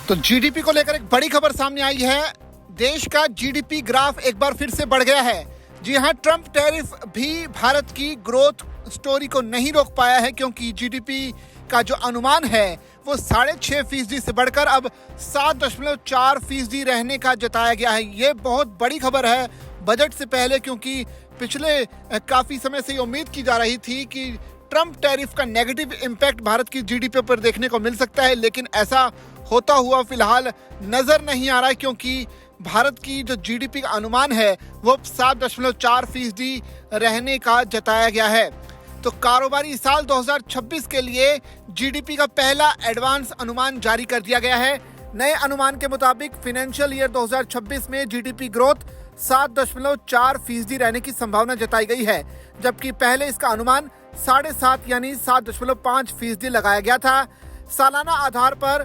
तो जीडीपी को लेकर एक बड़ी खबर सामने आई है। देश का जीडीपी ग्राफ एक बार फिर से बढ़ गया है। जी हां, ट्रंप टैरिफ भी भारत की ग्रोथ स्टोरी को नहीं रोक पाया है, क्योंकि जीडीपी का जो अनुमान है वो 6.5% से बढ़कर अब 7.4% रहने का जताया गया है। ये बहुत बड़ी खबर है बजट से पहले, क्योंकि पिछले काफी समय से ये उम्मीद की जा रही थी कि ट्रंप टैरिफ का नेगेटिव इम्पैक्ट भारत की जीडीपी पर देखने को मिल सकता है, लेकिन ऐसा होता हुआ फिलहाल नजर नहीं आ रहा है, क्योंकि भारत की जो जीडीपी का अनुमान है वो 7.4% रहने का जताया गया है। तो कारोबारी साल 2026 के लिए जीडीपी का पहला एडवांस अनुमान जारी कर दिया गया है। नए अनुमान के मुताबिक फाइनेंशियल ईयर 2026 में जीडीपी ग्रोथ 7.4% रहने की संभावना जताई गई है, जबकि पहले इसका अनुमान 7.5 यानी 7.5% लगाया गया था। सालाना आधार पर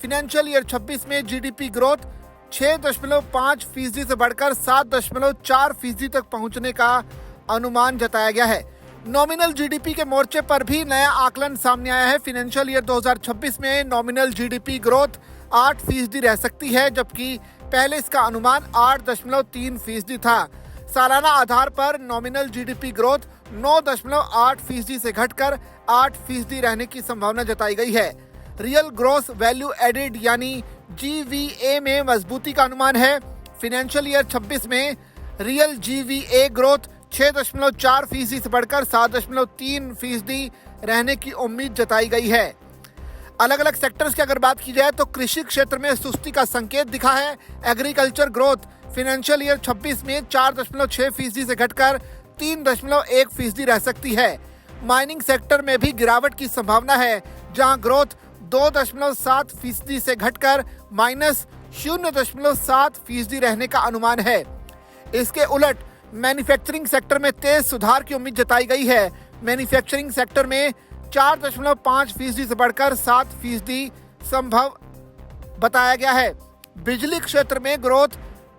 फाइनेंशियल ईयर 26 में जीडीपी ग्रोथ 6.5% से बढ़कर 7.4% तक पहुंचने का अनुमान जताया गया है। नॉमिनल जीडीपी के मोर्चे पर भी नया आकलन सामने आया है। फाइनेंशियल ईयर 2026 में नॉमिनल जीडीपी ग्रोथ 8% रह सकती है, जबकि पहले इसका अनुमान 8.3% था। सालाना आधार पर नॉमिनल जीडीपी ग्रोथ 9.8% से घटकर 8% रहने की संभावना जताई गई है। रियल ग्रॉस वैल्यू एडेड यानी जीवीए में मजबूती का अनुमान है। फाइनेंशियल ईयर 26 में रियल जीवीए ग्रोथ 6.4% से बढ़कर 7.3% रहने की उम्मीद जताई गई है। अलग अलग सेक्टर्स की अगर बात की जाए तो कृषि क्षेत्र में सुस्ती का संकेत दिखा है। एग्रीकल्चर ग्रोथ फाइनेंशियल ईयर 26 में 4.6% से घटकर 3.1% रह सकती है। माइनिंग सेक्टर में भी गिरावट की संभावना है, जहां ग्रोथ 2.7% से घटकर -0.7% रहने का अनुमान है। इसके उलट मैन्युफैक्चरिंग सेक्टर में तेज सुधार की उम्मीद जताई गई है। मैन्युफैक्चरिंग सेक्टर में 4.5% से बढ़कर 7% संभव बताया गया है। बिजली क्षेत्र में ग्रोथ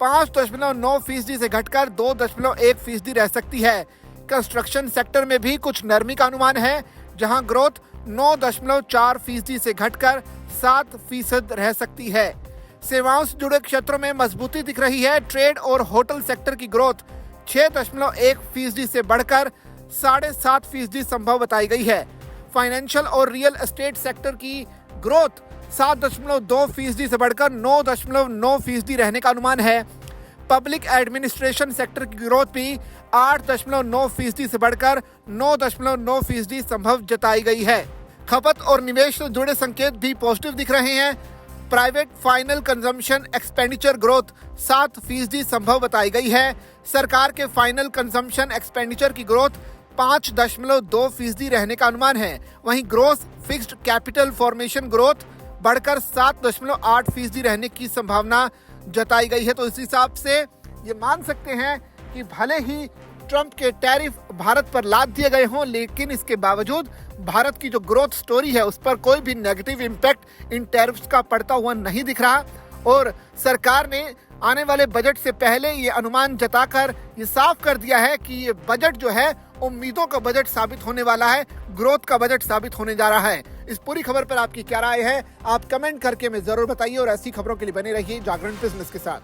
5.9% से घटकर 2.1% रह सकती है। कंस्ट्रक्शन सेक्टर में भी कुछ नरमी का अनुमान है, जहां ग्रोथ 9.4% से घटकर 7% रह सकती है। सेवाओं से जुड़े क्षेत्रों में मजबूती दिख रही है। ट्रेड और होटल सेक्टर की ग्रोथ 6.1% से बढ़कर 7.5% संभव बताई गई है। फाइनेंशियल और रियल एस्टेट सेक्टर की ग्रोथ 7.2% से बढ़कर 9.9% रहने का अनुमान है। पब्लिक एडमिनिस्ट्रेशन सेक्टर की ग्रोथ भी 8.9% से बढ़कर 9.9% संभव जताई गई है। खपत और निवेश से जुड़े संकेत भी पॉजिटिव दिख रहे हैं। Private final consumption expenditure growth 7% संभव बताई गई है। सरकार के फाइनल कंजम्पशन एक्सपेंडिचर की ग्रोथ 5.2% रहने का अनुमान है। वहीं gross fixed capital formation growth बढ़कर 7.8% रहने की संभावना जताई गई है। तो इस हिसाब से ये मान सकते हैं कि भले ही ट्रंप के टैरिफ भारत पर लाद दिए गए हों, लेकिन इसके बावजूद भारत की जो ग्रोथ स्टोरी है उस पर कोई भी नेगेटिव इम्पैक्ट इन टैरिफ्स का पड़ता हुआ नहीं दिख रहा। और सरकार ने आने वाले बजट से पहले ये अनुमान जताकर ये साफ कर दिया है कि ये बजट जो है उम्मीदों का बजट साबित होने वाला है, ग्रोथ का बजट साबित होने जा रहा है। इस पूरी खबर पर आपकी क्या राय है, आप कमेंट करके हमें जरूर बताइए और ऐसी खबरों के लिए बने रहिए जागरण बिजनेस के साथ।